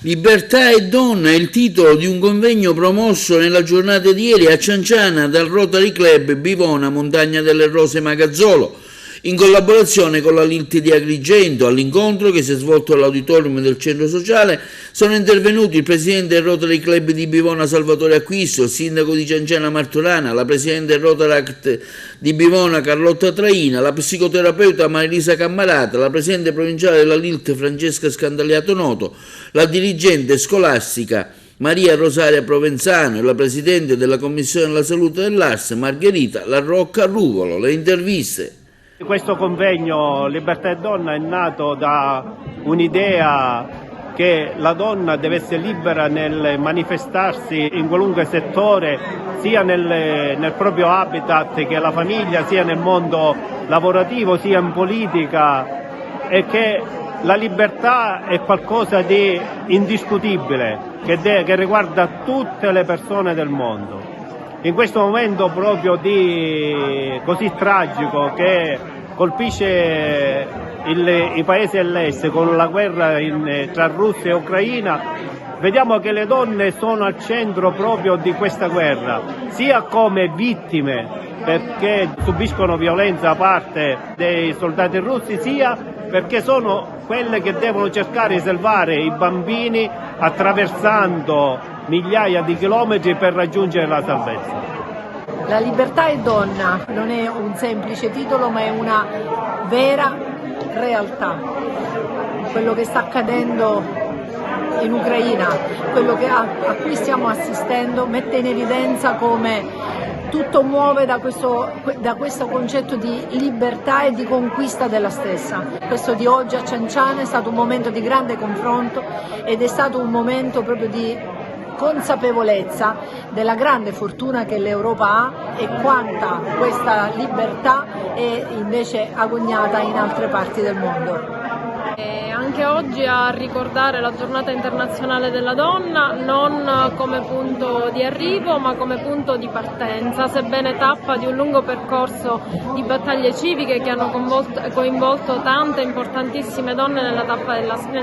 Libertà e donna è il titolo di un convegno promosso nella giornata di ieri a Cianciana dal Rotary Club Bivona Montagna delle Rose Magazzolo, in collaborazione con la LILT di Agrigento. All'incontro, che si è svolto all'auditorium del centro sociale, sono intervenuti il presidente del Rotary Club di Bivona Salvatore Acquisto, il sindaco di Cianciana Martorana, la presidente del Rotaract di Bivona Carlotta Traina, la psicoterapeuta Marilisa Cammarata, la presidente provinciale della LILT Francesca Scandaliato Noto, la dirigente scolastica Maria Rosaria Provenzano e la presidente della Commissione della Salute dell'Ars Margherita La Rocca Ruvolo. Le interviste. Questo convegno Libertà e Donna è nato da un'idea che la donna deve essere libera nel manifestarsi in qualunque settore, sia nel proprio habitat che è la famiglia, sia nel mondo lavorativo, sia in politica, e che la libertà è qualcosa di indiscutibile che riguarda tutte le persone del mondo. In questo momento proprio così tragico che colpisce i paesi dell'est con la guerra tra Russia e Ucraina, vediamo che le donne sono al centro proprio di questa guerra, sia come vittime perché subiscono violenza da parte dei soldati russi, sia perché sono quelle che devono cercare di salvare i bambini attraversando migliaia di chilometri per raggiungere la salvezza. La libertà è donna non è un semplice titolo, ma è una vera realtà. Quello che sta accadendo in Ucraina, quello a cui stiamo assistendo, mette in evidenza come tutto muove da questo concetto di libertà e di conquista della stessa. Questo di oggi a Cianciana è stato un momento di grande confronto ed è stato un momento proprio di consapevolezza della grande fortuna che l'Europa ha e quanta questa libertà è invece agognata in altre parti del mondo. Anche oggi a ricordare la giornata internazionale della donna non come punto di arrivo ma come punto di partenza, sebbene tappa di un lungo percorso di battaglie civiche che hanno coinvolto tante importantissime donne nelle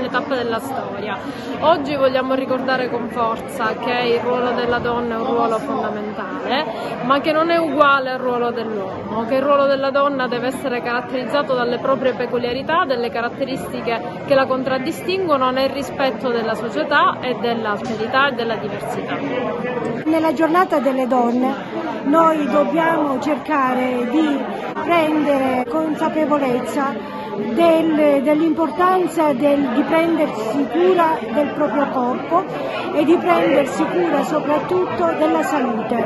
tappe della storia. Oggi vogliamo ricordare con forza che il ruolo della donna è un ruolo fondamentale, ma che non è uguale al ruolo dell'uomo, che il ruolo della donna deve essere caratterizzato dalle proprie peculiarità, delle caratteristiche che la contraddistinguono nel rispetto della società e dell'alterità e della diversità. Nella giornata delle donne noi dobbiamo cercare di prendere consapevolezza dell'importanza di prendersi cura del proprio corpo e di prendersi cura soprattutto della salute.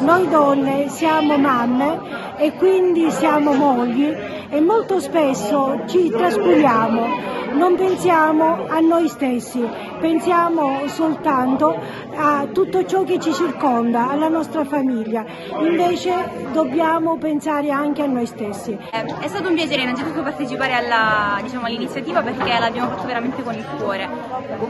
Noi donne siamo mamme e quindi siamo mogli e molto spesso ci trascuriamo, non pensiamo a noi stessi, pensiamo soltanto a tutto ciò che ci circonda, alla nostra famiglia, invece dobbiamo pensare anche a noi stessi. È stato un piacere innanzitutto partecipare all'iniziativa perché l'abbiamo fatto veramente con il cuore.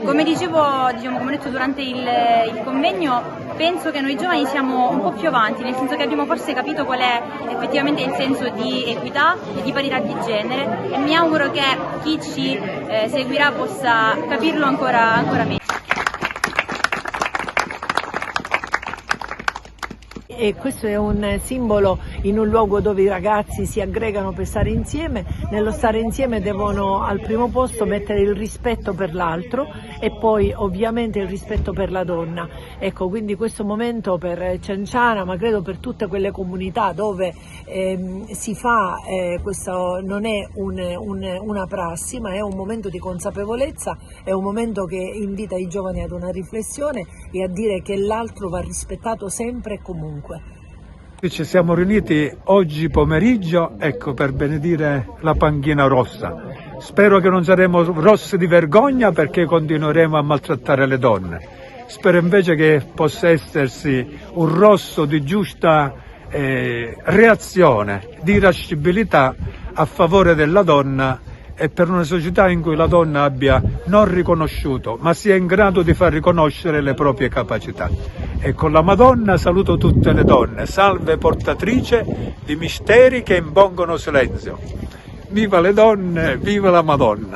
Come dicevo, come ho detto durante il convegno, penso che noi giovani siamo un po' più avanti, nel senso che abbiamo forse capito qual è effettivamente il senso di equità e di parità di genere e mi auguro che chi ci seguirà possa capirlo ancora meglio. E questo è un simbolo in un luogo dove i ragazzi si aggregano per stare insieme. Nello stare insieme devono al primo posto mettere il rispetto per l'altro e poi ovviamente il rispetto per la donna. Ecco, quindi questo momento per Cianciana, ma credo per tutte quelle comunità dove si fa, questo non è una prassi, ma è un momento di consapevolezza, è un momento che invita i giovani ad una riflessione e a dire che l'altro va rispettato sempre e comunque. Ci siamo riuniti oggi pomeriggio, per benedire la panchina rossa. Spero che non saremo rossi di vergogna perché continueremo a maltrattare le donne. Spero invece che possa essersi un rosso di giusta reazione, di irascibilità a favore della donna e per una società in cui la donna abbia non riconosciuto, ma sia in grado di far riconoscere le proprie capacità. E con la Madonna saluto tutte le donne, salve portatrice di misteri che impongono silenzio. Viva le donne, viva la Madonna!